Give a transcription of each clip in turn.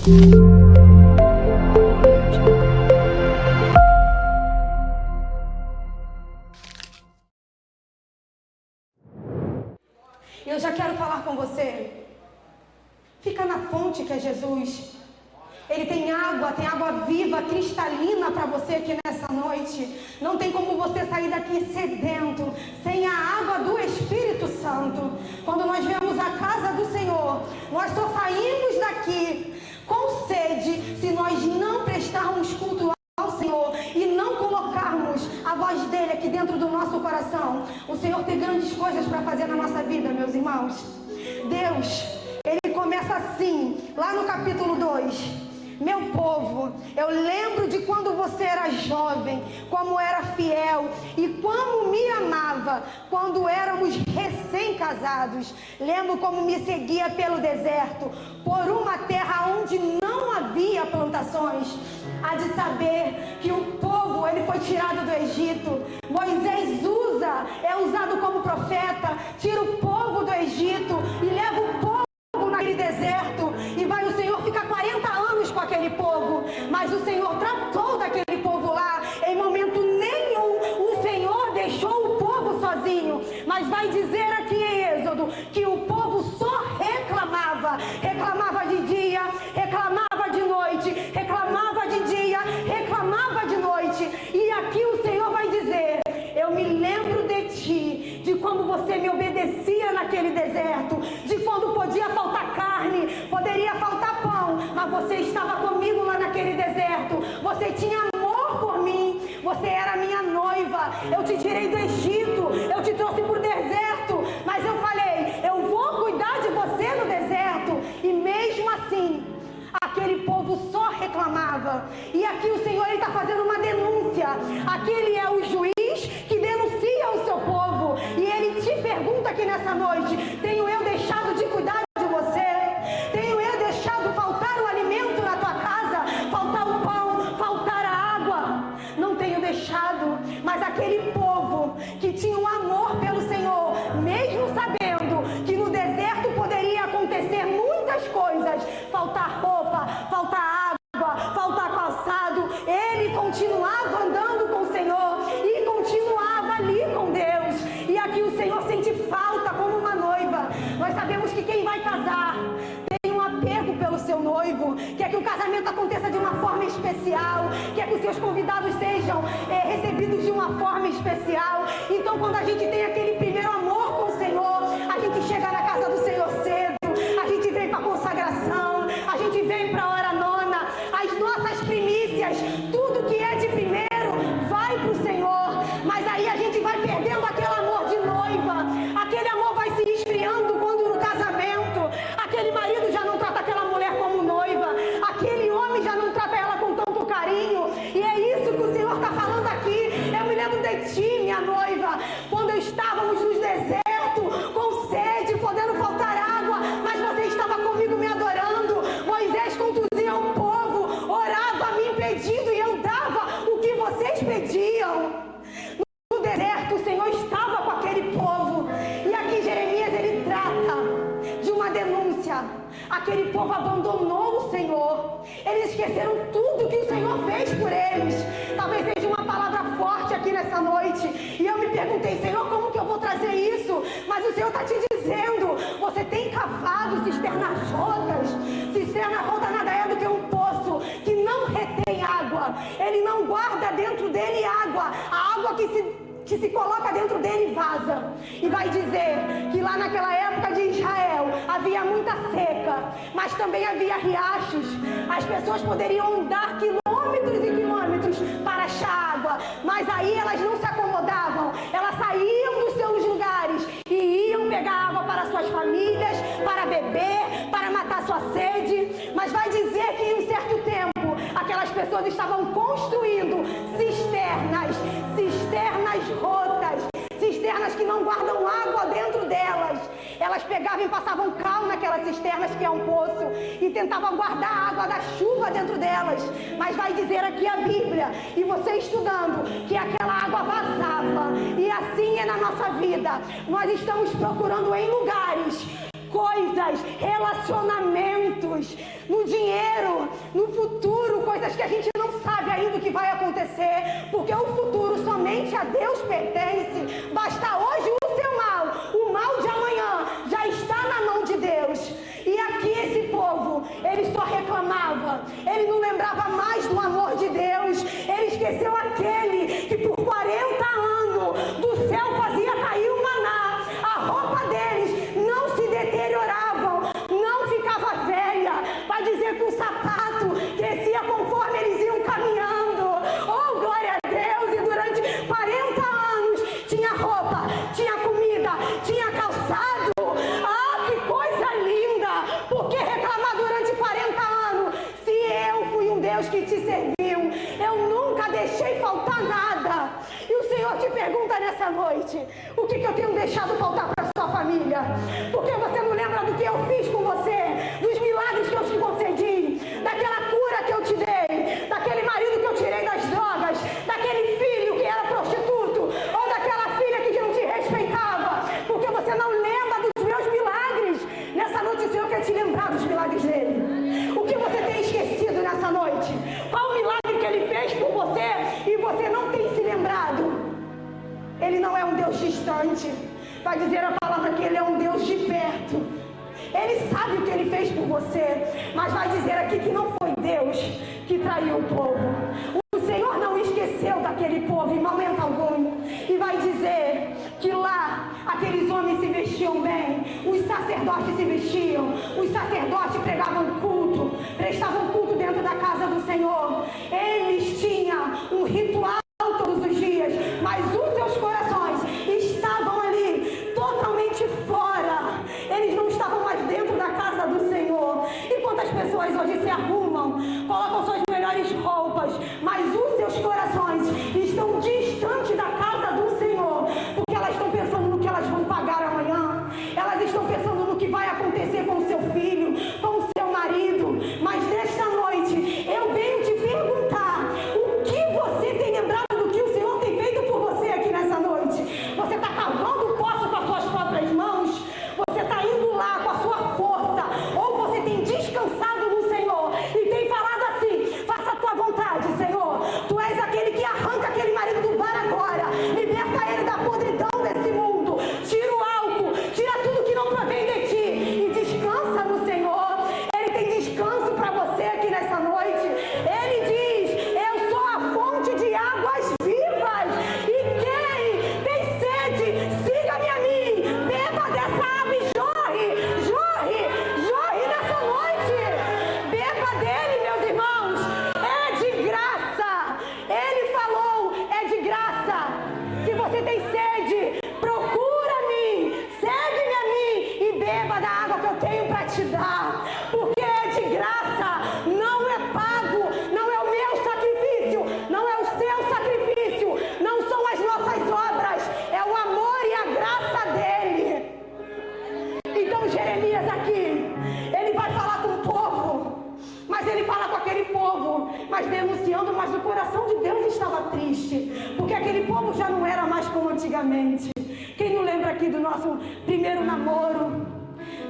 Eu já quero falar com você. Fica na fonte que é Jesus. Ele tem água viva, cristalina para você aqui nessa noite. Não tem como você sair daqui sedento, sem a água do Espírito Santo. Quando nós vemos a casa do Senhor, nós só saímos daqui com sede se nós não prestarmos culto ao Senhor e não colocarmos a voz dele aqui dentro do nosso coração. O Senhor tem grandes coisas para fazer na nossa vida, meus irmãos. Deus, ele começa assim, lá no capítulo 2. Meu povo, eu lembro de quando você era jovem, como era fiel e como me amava quando éramos recém-casados. Lembro como me seguia pelo deserto, por uma terra onde não havia plantações. Há de saber que o povo, ele foi tirado do Egito. Moisés é usado como profeta, tira o povo do Egito e leva o povo naquele deserto. E vai o Senhor ficar 40 anos com aquele povo. Mas o Senhor tratou daquele povo lá. Em momento nenhum o Senhor deixou o povo sozinho. Mas vai dizer aqui em Êxodo que o povo só reclamava. Reclamava de dia, reclamava de noite, reclamava de dia, reclamava de noite. E aqui o Senhor vai dizer: eu me lembro de ti, de quando você me obedecia naquele deserto, de quando podia faltar carne, poderia faltar pão, mas você estava comigo lá naquele deserto. Você tinha amor por mim, você era minha noiva. Eu te tirei do Egito, eu te trouxe para o deserto, mas eu falei: eu vou cuidar de você no deserto. E mesmo assim, aquele povo só reclamava. E aqui o Senhor está fazendo uma denúncia. Aqui ele é o juiz que denuncia o seu povo. E ele te pergunta aqui nessa noite: tenho eu deixado de cuidar de você? Tenho eu deixado faltar o alimento na tua casa? Faltar o pão, faltar a água? Não tenho deixado. Mas aquele povo que tinha um amor pelo Senhor, mesmo sabendo que no deserto poderia acontecer muitas coisas, faltar roupa, faltar água, faltar calçado, ele continuava andando com o Senhor e continuava ali com Deus. E aqui o Senhor sente falta como uma noiva. Nós sabemos que quem vai casar tem um apego pelo seu noivo, quer que o casamento aconteça de uma forma especial, quer que os seus convidados sejam recebidos de uma forma especial. Então, quando a gente tem aquele primeiro amor com o Senhor, a gente chega na casa do Senhor cedo, a gente vem para a consagração, a gente vem para a hora nona, as nossas primícias, tudo que é de primeiro vai para o Senhor. Mas aí a gente vai perdendo aquele amor de noiva, aquele amor vai se esfriando quando no casamento, aquele marido já não trata aquela mulher como noiva, aquele homem já não trata ela com tanto carinho. E é isso que o Senhor está falando aqui. Eu me lembro de ti, minha noiva, quando estávamos nos desertos, com sede, podendo faltar água, mas você estava comigo me adorando. Moisés conduzia o povo, orava me pedindo e eu dava o que vocês pediam. No deserto o Senhor estava com aquele povo. E aqui Jeremias, ele trata de uma denúncia. Aquele povo abandonou o Senhor. Eles esqueceram tudo que o Senhor fez por eles. Talvez seja uma palavra forte aqui nessa noite. E eu me perguntei: Senhor, como que eu vou trazer isso? Mas o Senhor está te dizendo: você tem cavado cisternas rotas. Cisterna rota nada é do que um poço que não retém água. Ele não guarda dentro dele água. A água que se coloca dentro dele vaza. E vai dizer que lá naquela época de Israel havia muita seca, mas também havia riachos. As pessoas poderiam andar quilômetros e quilômetros para achar água, mas aí elas não se acomodavam. Elas saíam dos seus lugares e iam pegar água para suas famílias, para beber, para matar sua sede. Mas vai dizer que em um certo tempo aquelas pessoas estavam construindo cisternas rotas, cisternas que não guardam água dentro delas. Elas pegavam e passavam cal naquelas cisternas, que é um poço, e tentavam guardar a água da chuva dentro delas. Mas vai dizer aqui a Bíblia, e você estudando, que aquela água vazava. E assim é na nossa vida. Nós estamos procurando em lugares coisas, relacionamentos, no dinheiro, no futuro, coisas que a gente não sabe ainda o que vai acontecer, porque o futuro somente a Deus pertence. Basta hoje o seu mal, o mal de amanhã já está na mão de Deus. E aqui esse povo, ele só reclamava, ele não lembrava mais do amor de Deus, ele esqueceu aquele que por 40 anos do céu fazia cair o maná, a roupa deles não se deteriorava, não ficava velha, vai dizer que o sapato crescia conforme eles iam caminhando. Oh, glória a Deus! E durante 40 anos tinha roupa, tinha comida, tinha calçado. Ah, que coisa linda! Por que reclamar durante 40 anos? Se eu fui um Deus que te serviu, eu nunca deixei faltar nada. E o Senhor te pergunta nessa noite, o que eu tenho deixado faltar para sua família? Porque você não lembra do que eu fiz com você, dos milagres que eu te concedi, daquela cura que eu te dei, daquele marido que eu tirei das drogas, daquele filho que era prostituto, ou daquela filha que não te respeitava, porque você não lembra dos meus milagres. Nessa noite o Senhor quer te lembrar dos milagres dele. O que você tem esquecido nessa noite? Qual o milagre que ele fez por você e você não tem se lembrado? Ele não é um Deus distante. Vai dizer a palavra que ele é um Deus de perto. Ele sabe o que ele fez por você, mas vai dizer aqui que não foi Deus que traiu o povo. O Senhor não esqueceu daquele povo em momento algum. E vai dizer que lá aqueles homens se vestiam bem, os sacerdotes se vestiam, os sacerdotes pregavam culto, prestavam culto dentro da casa do Senhor. Eles tinham um ritual todos os dias, mas os seus corações estavam ali totalmente fora. Eles não estavam mais dentro da casa do Senhor. E quantas pessoas hoje se arrumam, colocam suas melhores roupas, mas os seus corações estão distante da casa do Senhor, porque elas estão pensando no que elas vão pagar amanhã, elas estão pensando no que vai acontecer com o seu filho, com o seu marido. Mas nesta noite eu venho te perguntar, o que você tem lembrado do que o Senhor tem feito por você aqui nessa noite? Você está cavando o poço com as suas próprias mãos? Você está indo lá com a sua força? Ou você tem descansado no Senhor e tem falado assim: faça a tua vontade, Senhor. Tu és aquele que arranca aquele marido do bar agora, liberta ele da podridão desse mundo, tira o álcool, tira tudo que não provém de ti e descansa no Senhor. Ele tem descanso para você aqui nessa noite. Ele diz: eu sou a fonte de águas vivas, e quem tem sede, siga-me a mim, beba dessa água e jorre nessa noite. Beba dele, meus irmãos, é de graça. Ele falou, é de graça. Se você tem sede, procura-me, segue-me a mim e beba da água que eu tenho para te dar, porque é de graça, não é pago, não é o meu sacrifício, não é o seu sacrifício, não são as nossas obras, é o amor e a graça dele. Então Jeremias aqui, ele vai falar com o povo, mas ele fala com aquele povo, mas denunciando, mas o coração de Deus estava triste, porque aquele povo já não era mais como antigamente. Quem não lembra aqui do nosso primeiro namoro?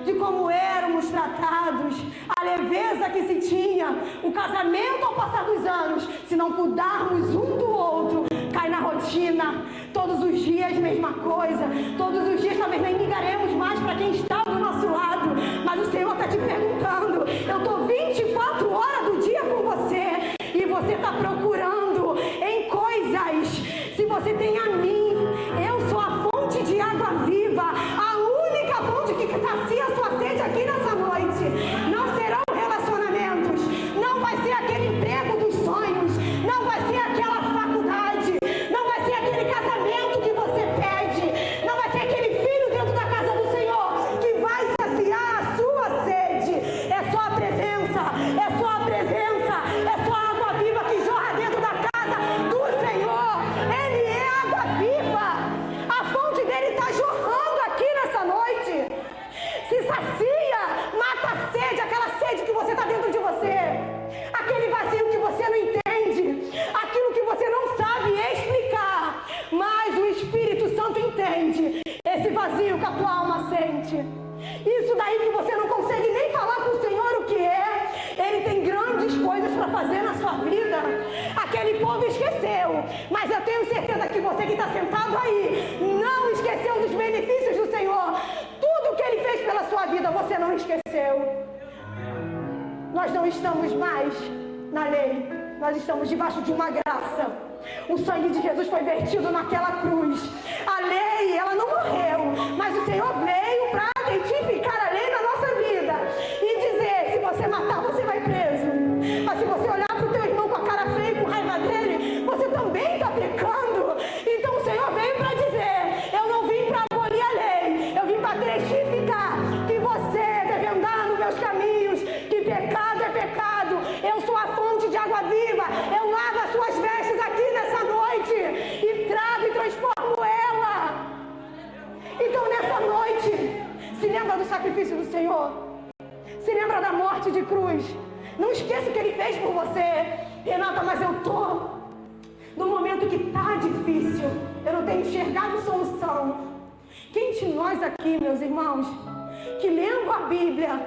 De como éramos tratados, a leveza que se tinha, o casamento ao passar dos anos, se não cuidarmos um do outro, cai na rotina, todos os dias mesma coisa, todos os dias talvez nem ligaremos mais para quem está do nosso lado, mas o Senhor está te perguntando, eu estou 24 horas do dia com você, e você está procurando em coisas. Se você tem a mim, eu sou a fonte de água viva, a única fonte que sacia a sua sede aqui nessa noite. Não serão relacionamentos, não vai ser aquele emprego dos sonhos, não vai ser aquela faculdade, não vai ser aquele casamento que você pede, não vai ser aquele filho dentro da casa do Senhor que vai saciar a sua sede. É só a presença, é só a presença, é só a água viva que jorra dentro da casa do Senhor. Ele é água viva, a fonte dele está jorrando aqui nessa noite. Se sacia, mata a sede, aquela sede que você está dentro de você, aquele vazio que você não entende, aquilo que você não sabe explicar, mas o Espírito Santo entende esse vazio que a tua alma sente. Isso daí que você não consegue nem falar com o Senhor o que é. Ele tem grandes coisas para fazer na sua vida. Aquele povo esqueceu, mas eu tenho certeza que você que está sentado aí não esqueceu dos benefícios do Senhor. Tudo que Ele fez pela sua vida, você não esqueceu. Nós não estamos mais na lei, nós estamos debaixo de uma graça. O sangue de Jesus foi vertido naquela cruz. A lei, ela não morreu, mas o Senhor veio para identificar a lei na nossa vida e dizer: se você matar, você vai preso. Mas se você olhar para o teu irmão com a cara feia e com raiva dele, você também está pecando. Então o Senhor veio para dizer: eu não vim para abolir a lei, eu vim para testificar que você deve andar nos meus caminhos, que pecado é pecado. Eu sou a fonte de água viva, eu lavo as suas vestes aqui nessa noite e trago e transformo ela. Então nessa noite, se lembra do sacrifício do Senhor, se lembra da morte de cruz. Não esqueça o que Ele fez por você. Renata, mas eu estou no momento que está difícil, eu não tenho enxergado solução. Quem de nós aqui, meus irmãos, que lendo a Bíblia,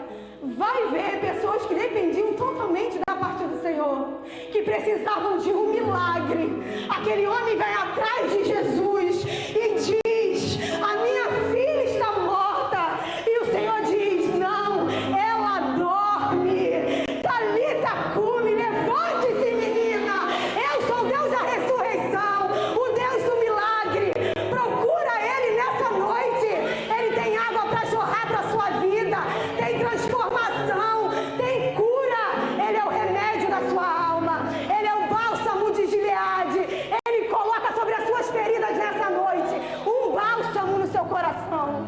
vai ver pessoas que dependiam totalmente da parte do Senhor, que precisavam de um milagre. Aquele homem vai atrás de Jesus e diz: a minha filha está morta. E o Senhor diz: não, ela dorme. Talita cumi, levante-se, menina. Eu sou o Deus da ressurreição, o Deus do milagre. Procura Ele nessa noite. Ele tem água para jorrar para a sua vida, tem transformação, tem cura. Ele é o remédio da sua alma, Ele é o bálsamo de Gileade. Ele coloca sobre as suas feridas nessa noite um bálsamo no seu coração.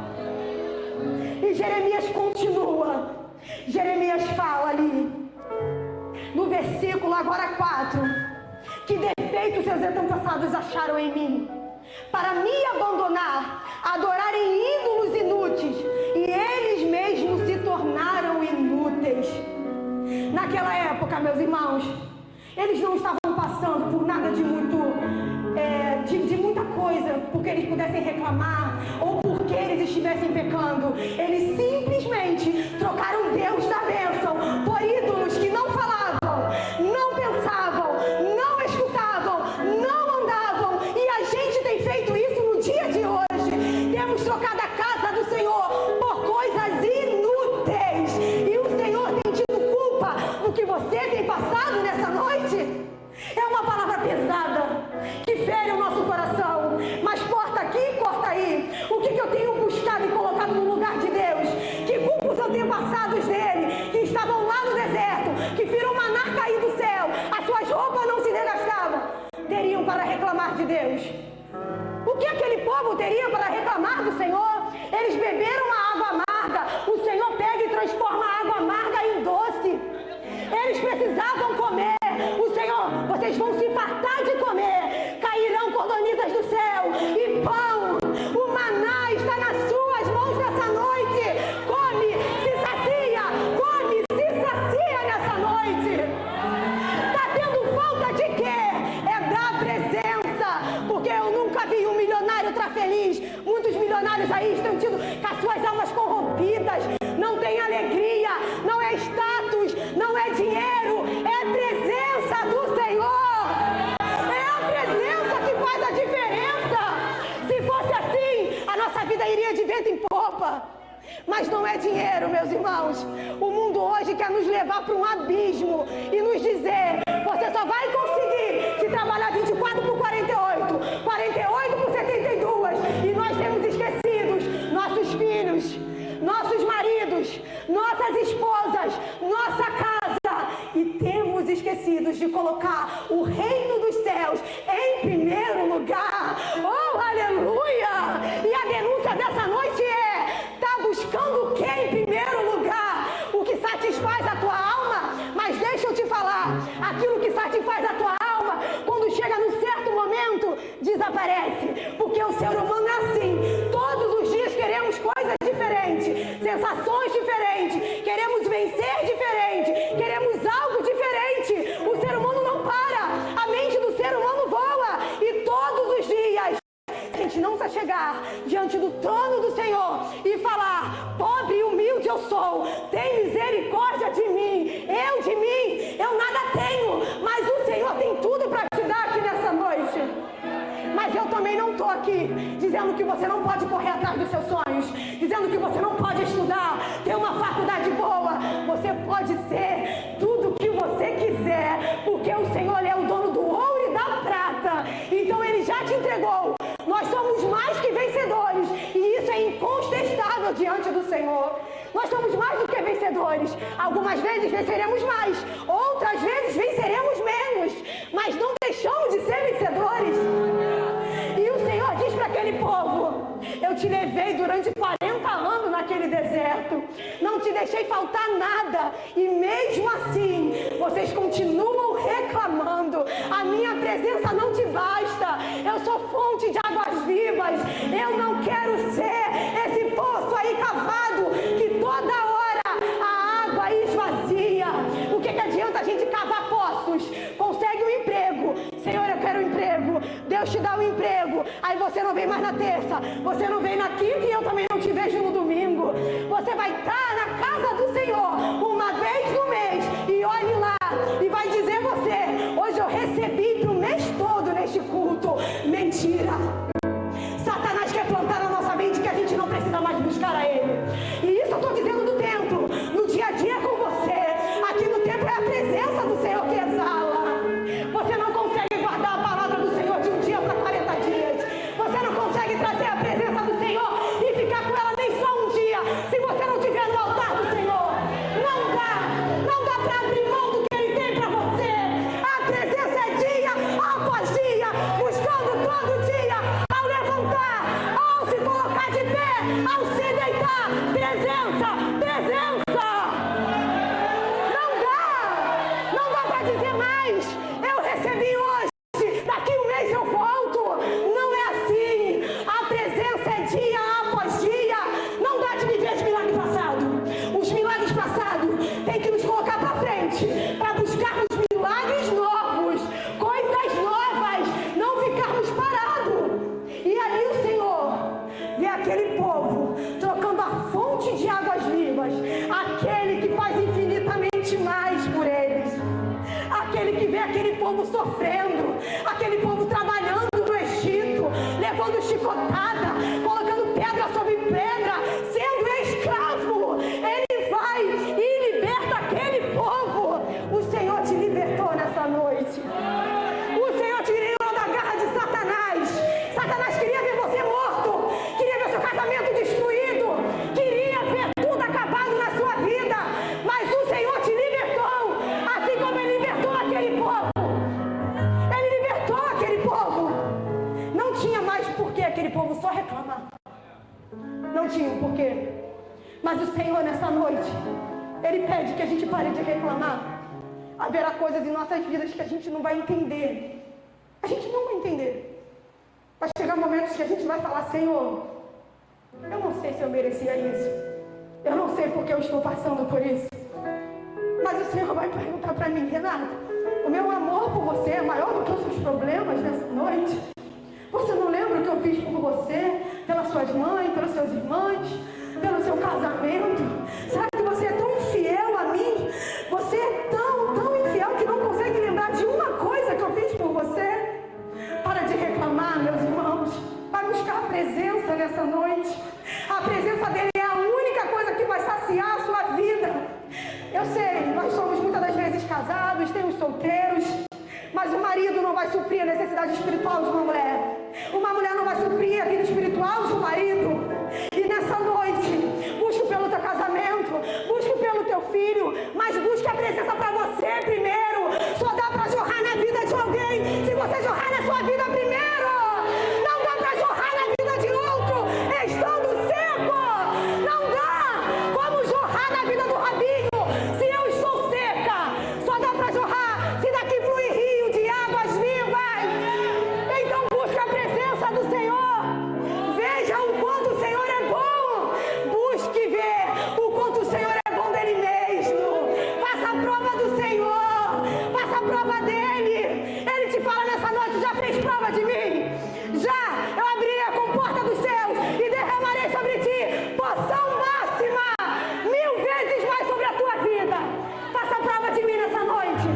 E Jeremias continua. Jeremias fala ali no versículo agora 4: que defeito seus antepassados acharam em mim, para me abandonar, adorarem ídolos inúteis, e eles mesmos se tornaram inúteis. Naquela época, meus irmãos, eles não estavam passando por nada de muito, de muita coisa, porque eles pudessem reclamar, ou porque eles estivessem pecando. Eles simplesmente trocaram Deus da bênção por ídolos que não falavam, não pensavam, não escutavam, não andavam. E a gente tem feito isso no dia de hoje. Temos trocado a casa do Senhor por coisas inúteis. E o Senhor tem tido culpa do que você tem passado nessa noite? É uma palavra pesada, que fere o nosso coração, mas corta aqui, corta aí. O que eu tenho buscado e colocado no lugar de Deus? Que culpa os antepassados dele, que estavam lá no deserto, que viram o maná cair do céu, as suas roupas não se desgastavam, teriam para reclamar de Deus? O que aquele povo teria para reclamar do Senhor? Eles beberam a água amarga, o Senhor pega e transforma a água amarga em doce. Eles precisavam comer. O Senhor: vocês vão se fartar de comer, cairão cordonizas do céu e pão. O maná está nas suas mãos nessa noite. Come, se sacia, come, se sacia nessa noite. Está tendo falta de quê? É da presença, porque eu nunca vi um milionário estar feliz. Muitos milionários aí estão tido com as suas almas corrompidas, não tem alegria, não é status, não é dinheiro, é a presença do Senhor. É a presença que faz a diferença. Se fosse assim, a nossa vida iria de vento em popa. Mas não é dinheiro, meus irmãos. O mundo hoje quer nos levar para um abismo e nos dizer: você só vai conseguir se trabalhar 24 por 48, 48 por 72. E nós temos esquecido nossos filhos, nossos maridos, nossas esposas, nossa casa, e temos esquecido de colocar o reino dos céus em primeiro lugar. Oh, aleluia! E a denúncia dessa noite é: está buscando o que em primeiro lugar? O que satisfaz a tua alma? Mas deixa eu te falar, aquilo que satisfaz a tua alma, quando chega num certo momento, desaparece. Porque o ser humano é assim. Todos os dias queremos coisas diferentes, sensações diferentes, queremos vencer diferente, queremos algo diferente. O ser humano não para, a mente do ser humano voa, e todos os dias a gente não precisa chegar diante do trono do Senhor e falar: pobre e humilde aqui dizendo que você não pode correr atrás dos seus sonhos, dizendo que você não pode estudar, ter uma faculdade boa. Você pode ser tudo o que você quiser, porque o Senhor é o dono do ouro e da prata. Então Ele já te entregou. Nós somos mais que vencedores, e isso é incontestável diante do Senhor. Nós somos mais do que vencedores. Algumas vezes venceremos mais, outras vezes venceremos menos, mas não deixamos de ser vencedores. E o Senhor diz para aquele povo: eu te levei durante 40 anos naquele deserto, não te deixei faltar nada, e mesmo assim vocês continuam reclamando. A minha presença não te basta. Eu sou fonte de águas vivas. Eu não quero ser esse poço aí cavado que toda hora a água esvazia. O que adianta a gente cavar poços? Consegue um emprego. Senhor, eu quero um emprego. Deus te dá um emprego. Aí você não vem mais na terça, você não vem na quinta, e eu também não te vejo no domingo. Você vai estar na casa do Senhor uma vez no mês, e olhe lá e vai dizer você: hoje eu recebi para o mês todo neste culto. Mentira. Satanás quer plantar na nossa mente que a gente não precisa mais buscar a Ele. E isso eu estou dizendo do templo, no dia a dia com você. Aqui no templo é a presença do Senhor que exala. Você não consegue guardar a palavra do Senhor de um dia para 40 dias. Você não consegue trazer a presença do Senhor e ficar com ela nem só um dia, se você não estiver no altar do Senhor. Não dá para abrir mão do que Ele tem para você. A presença é dia após dia, buscando todo dia, ao levantar, ao se colocar de pé, ao se deitar. Presença, presença. Não dá para dizer mais: eu recebi hoje, daqui um mês eu volto. Não é assim. A presença é dia após dia. Não dá de viver de milagre passado. Os milagres passados tem que nos colocar para frente, para buscarmos milagres novos, coisas novas, não ficarmos parados. E ali o Senhor vê aquele povo trocando a fonte de águas vivas, aquele que faz infinitamente mais por eles, aquele que vê aquele povo sofrendo, aquele povo trabalhando no Egito, levando chicotada, colocando pedra sobre pedra, sendo escravo. Ele vai e liberta aquele povo. O Senhor te libertou nessa noite. O Senhor te livrou da garra de Satanás. Satanás queria ver você morto, queria ver seu casamento destruído, queria ver tudo acabado na sua vida, mas o Senhor te libertou, assim como Ele libertou aquele povo. Ele libertou aquele povo. Não tinha mais porquê aquele povo só reclamar. Não tinha um porquê. Mas o Senhor nessa noite, Ele pede que a gente pare de reclamar. Haverá coisas em nossas vidas que a gente não vai entender. A gente não vai entender. Vai chegar momentos que a gente vai falar: Senhor, eu não sei se eu merecia isso. Eu não sei porque eu estou passando por isso. Mas o Senhor vai perguntar para mim: Renata, o meu amor por você é maior do que os seus problemas nessa noite? Você não lembra o que eu fiz por você, pelas suas mães, pelos seus irmãos, pelo seu casamento? Será que você é tão infiel a mim? Você é tão infiel que não consegue lembrar de uma coisa que eu fiz por você? Para de reclamar, meus irmãos. Vai buscar a presença nessa noite. A presença dele é a única coisa que vai saciar a sua vida. Eu sei, nós somos muitas das vezes casados, temos solteiros, mas o marido não vai suprir a necessidade espiritual de uma mulher. Uma mulher não vai suprir a vida espiritual de um marido. E nessa noite, busque pelo teu casamento, busque pelo teu filho, mas busque a presença para você primeiro. Só dá para jorrar na vida de alguém se você jorrar na sua vida primeiro. Não dá para jorrar na vida de outro estando seco. Não dá como jorrar na vida do Rabinho se eu estou seca. Só dá para jorrar se daqui flui rio de águas vivas. Então busque a presença do Senhor. Veja o quanto o Senhor é bom. Busque ver o quanto o Senhor é bom dele mesmo. Faça a prova do Senhor. Faça a prova dele. Ele te fala nessa noite: já fez prova de mim? Já. Eu abrirei a comporta dos céus e derramarei sobre ti porção máxima, 1000 vezes mais sobre a tua vida. Faça a prova de mim nessa noite.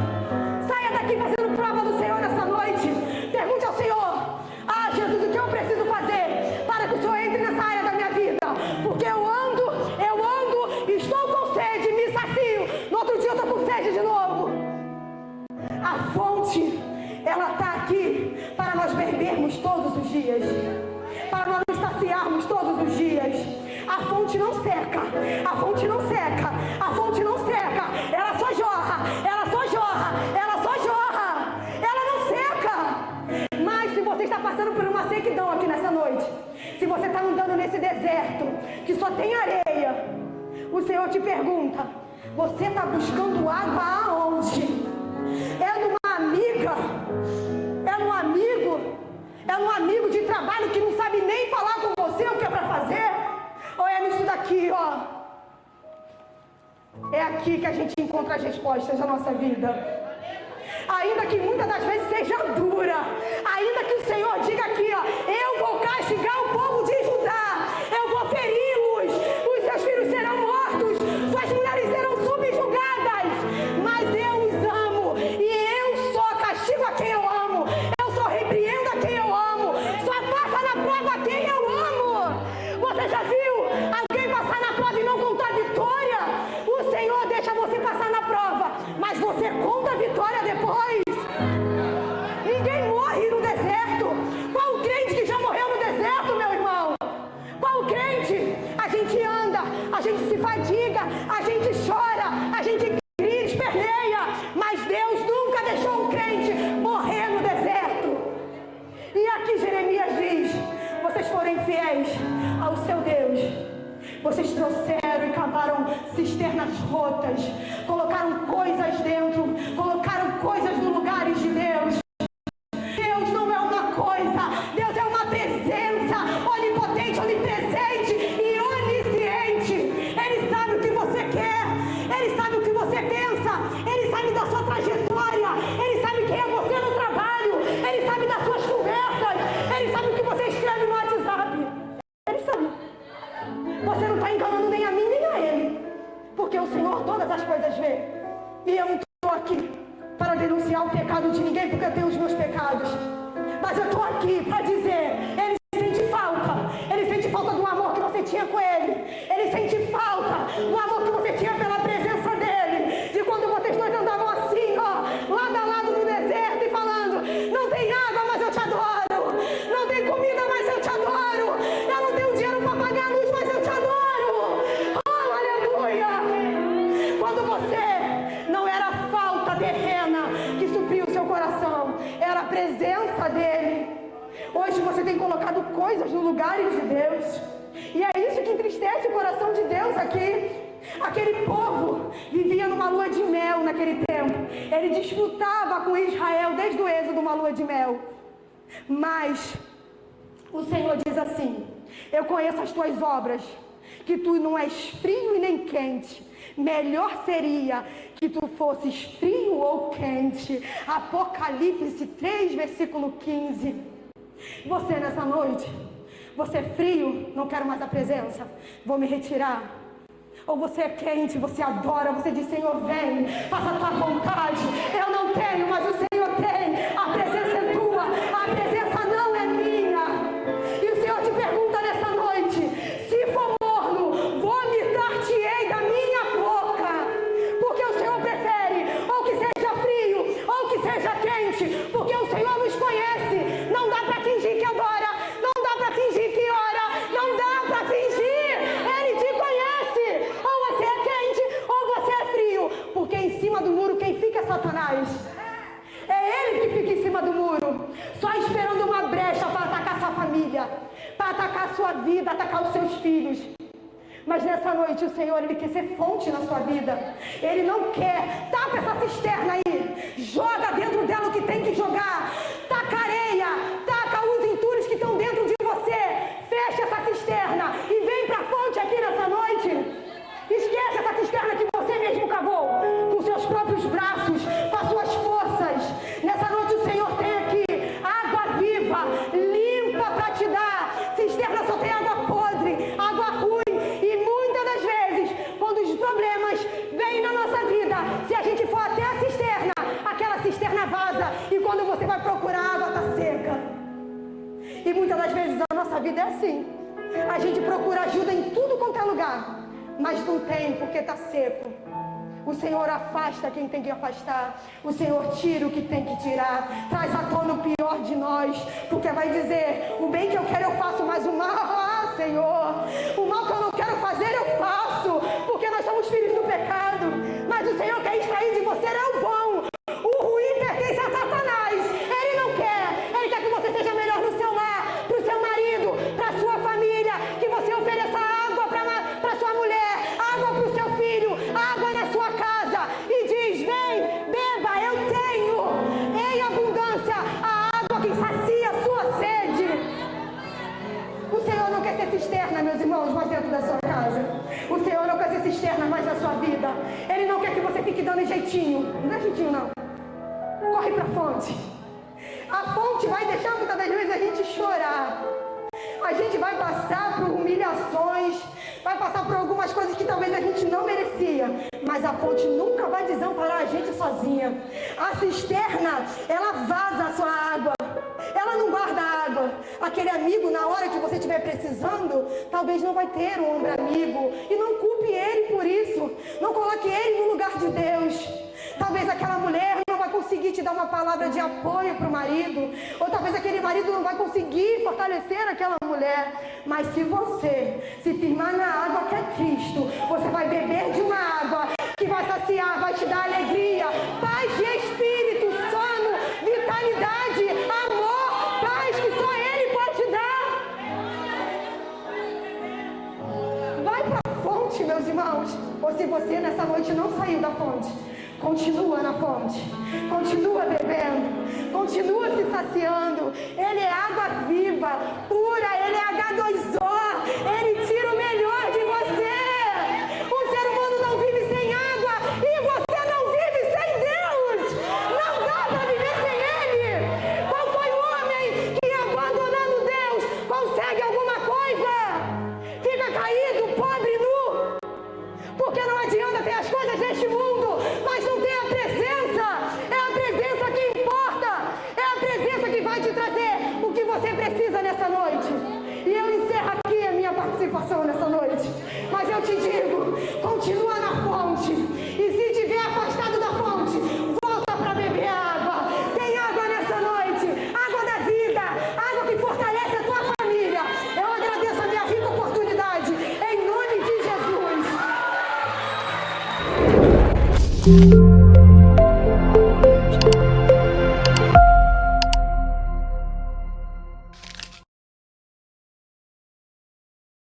Saia daqui fazendo prova do Senhor nessa noite. Pergunte ao Senhor: ah, Jesus, o que eu preciso fazer nutrirmos todos os dias, para nós nos saciarmos todos os dias. A fonte não seca, a fonte não seca, a fonte não seca, ela só jorra, ela só jorra, ela só jorra, ela não seca. Mas se você está passando por uma sequidão aqui nessa noite, se você está andando nesse deserto que só tem areia, o Senhor te pergunta: você está buscando água aonde? É numa amiga? É num amigo? É num amigo de trabalho que não sabe nem falar com você o que é para fazer? Ou é nisso daqui, ó? É aqui que a gente encontra as respostas da nossa vida. Ainda que muitas das vezes seja dura, ainda que o Senhor diga aqui, ó: eu vou castigar o povo de Judá, eu vou feri-los, os seus filhos serão mortos, suas mulheres serão subjugadas, mas eu os amo, e eu só castigo a quem eu amo, eu só repreendo a quem eu amo, só passa na prova a quem eu amo. Você já viu alguém passar na prova e não contar vitória? O Senhor deixa você passar na prova, mas você conta a vitória depois. Ninguém morre no deserto. Qual crente que já morreu no deserto, meu irmão? Qual crente? A gente anda, a gente se fadiga, a gente chora, a gente grita, esperneia, mas Deus nunca deixou um crente morrer no deserto. E aqui Jeremias diz: vocês foram infiéis ao seu Deus, vocês trouxeram e cavaram cisternas rotas, colocaram coisas dentro, colocaram coisas no lugares de Deus. Deus não é uma coisa, Deus é uma presença onipotente, onipresente e onisciente. Ele sabe o que você quer, Ele sabe o que você pensa, Ele sabe da sua trajetória, Ele sabe quem é você no trabalho, Ele sabe das suas conversas, Ele sabe o que você escreve no WhatsApp. Ele sabe. Você não está enganando nem a mim nem a Ele, porque o Senhor todas as coisas vê. E eu não estou aqui para denunciar o pecado de ninguém, porque eu tenho os meus pecados, mas eu estou aqui para dizer: Ele sente falta do amor que você tinha com Ele, Ele sente falta do amor que você tinha pela presença dEle, de quando vocês dois andavam assim, ó, lado a lado no deserto e falando: não tem água, mas eu te adoro, não tem comida, mas eu te adoro, eu não tenho dinheiro para pagar a luz, mas eu te adoro. Oh, aleluia! Quando você não era falta terrena que supria o seu coração, era a presença dEle. Hoje você tem colocado coisas no lugar de Deus, e é isso que entristece o coração de Deus aqui. Aquele povo vivia numa lua de mel naquele tempo, ele desfrutava com Israel desde o êxodo uma lua de mel, mas o Senhor diz assim: eu conheço as tuas obras, que tu não és frio e nem quente. Melhor seria que tu fosses frio ou quente. Apocalipse 3, versículo 15. Você nessa noite, você é frio, não quero mais a presença, vou me retirar. Ou você é quente, você adora, você diz: Senhor, vem, faça a tua vontade. Eu não tenho, mas o Senhor tem. A presença é tua, a presença não é minha. E o Senhor te pergunta nessa noite: se for morno, vomitar-te-ei da minha boca. Porque o Senhor prefere ou que seja frio, ou que seja quente, porque o Senhor nos conhece. Não dá para fingir que adora, não dá para fingir que ora, não dá para fingir. Ele te conhece. Ou você é quente, ou você é frio. Porque em cima do muro quem fica é Satanás. É ele que fica em cima do muro, só esperando uma brecha para atacar sua família, para atacar a sua vida, atacar os seus filhos. Mas nessa noite o Senhor, Ele quer ser fonte na sua vida. Ele não quer. Tapa essa cisterna aí, joga dentro dela o que tem que jogar, taca areia, taca os entulhos que estão dentro de você, fecha essa cisterna e vem para a fonte aqui nessa noite. Esquece essa cisterna que você mesmo cavou com seus próprios braços, com as suas forças. Nessa noite o Senhor tem aqui água viva, limpa para te dar. Cisterna só tem água podre, água ruim. E muitas das vezes, quando os problemas vêm na nossa vida, se a gente for até a cisterna, aquela cisterna vaza. E quando você vai procurar, a água está seca. E muitas das vezes a nossa vida é assim. A gente procura ajuda em tudo quanto é lugar, mas não tem porque está seco. O Senhor afasta quem tem que afastar. O Senhor tira o que tem que tirar. Traz à tona o pior de nós. Porque vai dizer, o bem que eu quero eu faço, mas o mal, Senhor, o mal que eu não quero fazer eu faço. Porque nós somos filhos do pecado. Mas o Senhor quer extrair de você o bom. O ruim pertence a Satanás. Ele não quer. Ele quer que você seja melhor no seu lar, para o seu marido, para a sua família. Que você ofereça água para sua mulher, água para o seu filho, água na sua casa. E diz, vem, beba, eu tenho em abundância a água que sacia a sua sede. O Senhor não quer ser cisterna, meus irmãos, mais dentro da sua casa. O Senhor não quer ser cisterna mais na sua vida. Ele não quer que você fique dando jeitinho. Não é jeitinho, não. Corre para a fonte. A fonte vai deixar muitas das vezes a gente chorar. A gente vai passar por humilhações, vai passar por algumas coisas que talvez a gente não merecia, mas a fonte nunca vai desamparar a gente sozinha. A cisterna, ela vaza a sua água, ela não guarda água. Aquele amigo, na hora que você estiver precisando, talvez não vai ter um ombro amigo, e não culpe ele por isso, não coloque ele no lugar de Deus. Talvez aquela mulher não vai conseguir te dar uma palavra de apoio para o marido, ou talvez aquele marido não vai conseguir fortalecer aquela mulher, mas se você se firmar na água que é Cristo, você vai beber de uma água que vai saciar, vai te dar alegria, paz de espírito, sono, vitalidade, amor, paz que só Ele pode te dar. Vai para a fonte, meus irmãos. Ou se você nessa noite não saiu da fonte, continua na fonte, continua bebendo, continua se saciando. Ele é água viva, pura, Ele é H2O, Ele tira o melhor